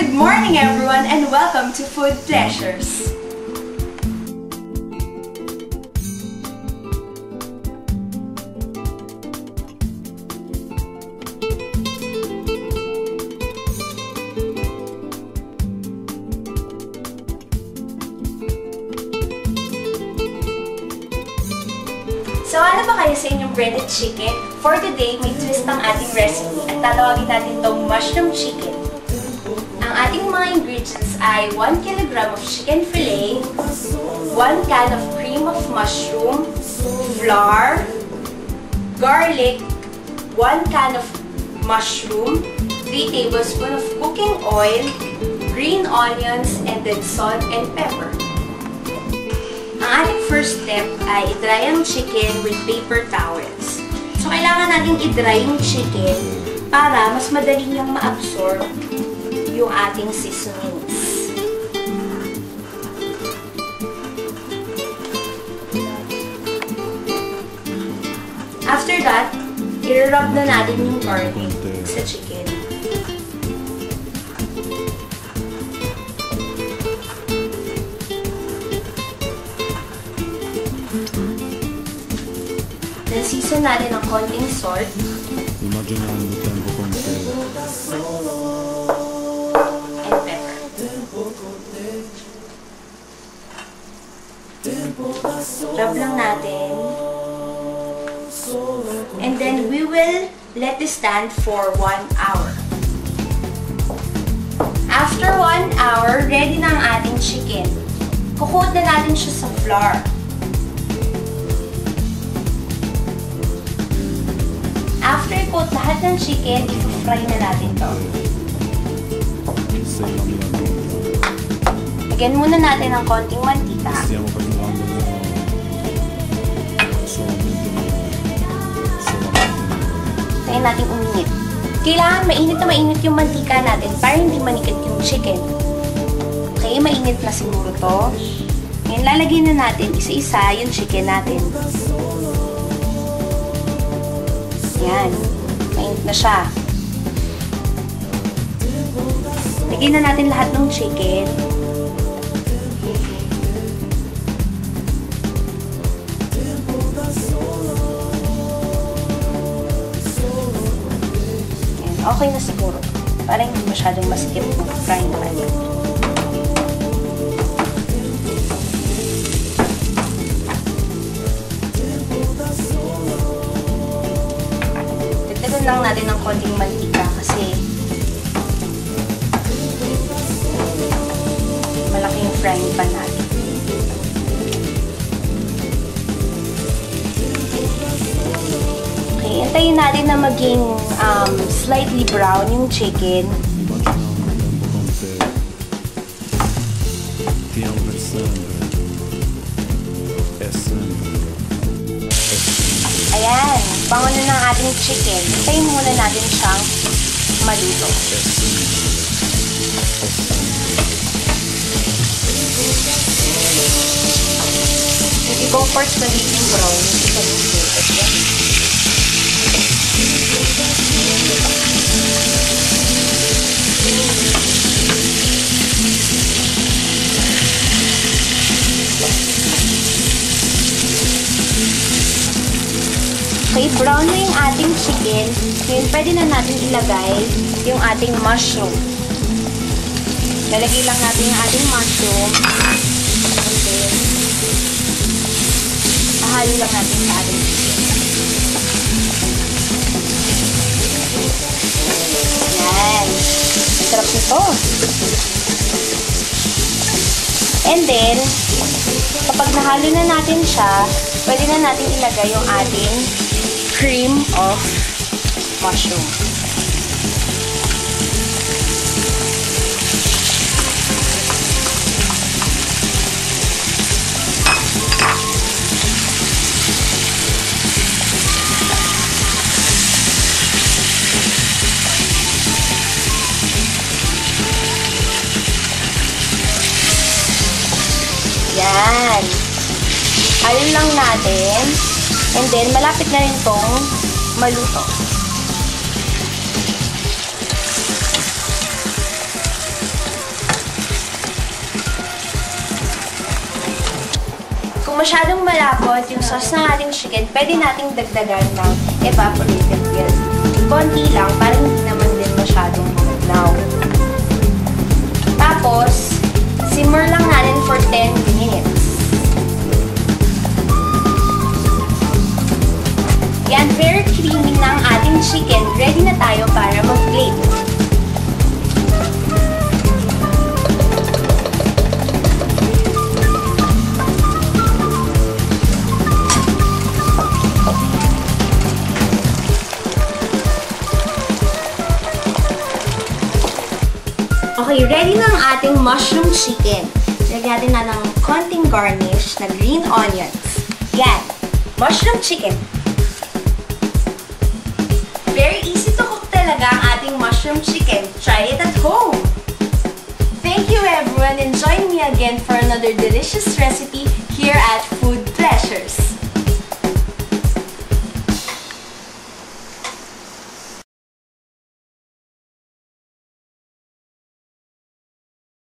Good morning everyone and welcome to Food Treasures. So ano ba kayo sa inyong breaded chicken? For today, may twist ang ating recipe at tatawagin natin itong mushroom chicken. Ang ating mga ingredients ay 1 kg of chicken fillet, 1 can of cream of mushroom, flour, garlic, 1 can of mushroom, 3 tablespoons of cooking oil, green onions, and then salt and pepper. Ang ating first step ay i-dry ang chicken with paper towels. So, kailangan natin i-dry yung chicken para mas madali niyang ma-absorb yung ating seasonings. After that, i-rub na natin yung garlic sa chicken. Then, season natin ng konting salt. Immaginando tempo con te. And pepper. Rub lang natin. And then, we will let this stand for 1 hour. After 1 hour, ready na ang ating chicken. Kukoat na natin siya sa flour. After i-coat lahat ng chicken, i-fry na natin to. Lagyan muna natin ng konting mantika. Tayo natin uminit. Kailangan mainit na mainit yung mantika natin para hindi manikit yung chicken. Okay, mainit na siguro to. Ngayon, lalagyan na natin isa-isa yung chicken natin. Yan. Mainit na siya. Lagyan na natin lahat ng chicken. Yan. Okay na siguro. Para hindi masyadong masikip kung fry naman. Lang natin ng konting mantika kasi malaki yung frying pan natin. Okay, antayin natin na maging slightly brown yung chicken. Ayan, bango na ng ating chicken. Hintayin muna natin siyang maluto. Hindi ko first magiging brown. Okay, brown na yung ating chicken. Ngayon, pwede na natin ilagay yung ating mushroom. Lalagay lang natin yung ating mushroom. And then, ahalo lang natin sa ating chicken. Yan. Sarap nito. And then, kapag nahalo na natin siya, pwede na natin ilagay yung ating cream of mushroom. Yan. Halo lang natin. And then, malapit na rin itong maluto. masyadong malapot yung sauce ng ating chicken, pwede nating dagdagan ng evaporated milk. Konti lang, para hindi naman din masyadong malagnaw. Tapos, simmer lang natin for 10 minutes. Yan, very creamy na ang ating chicken. Ready na tayo para mag-plate. Okay, ready na ang ating mushroom chicken. Lagyan natin na ng konting garnish na green onions. Yan, mushroom chicken. Very easy to cook talaga ang ating mushroom chicken. Try it at home! Thank you everyone and join me again for another delicious recipe here at Food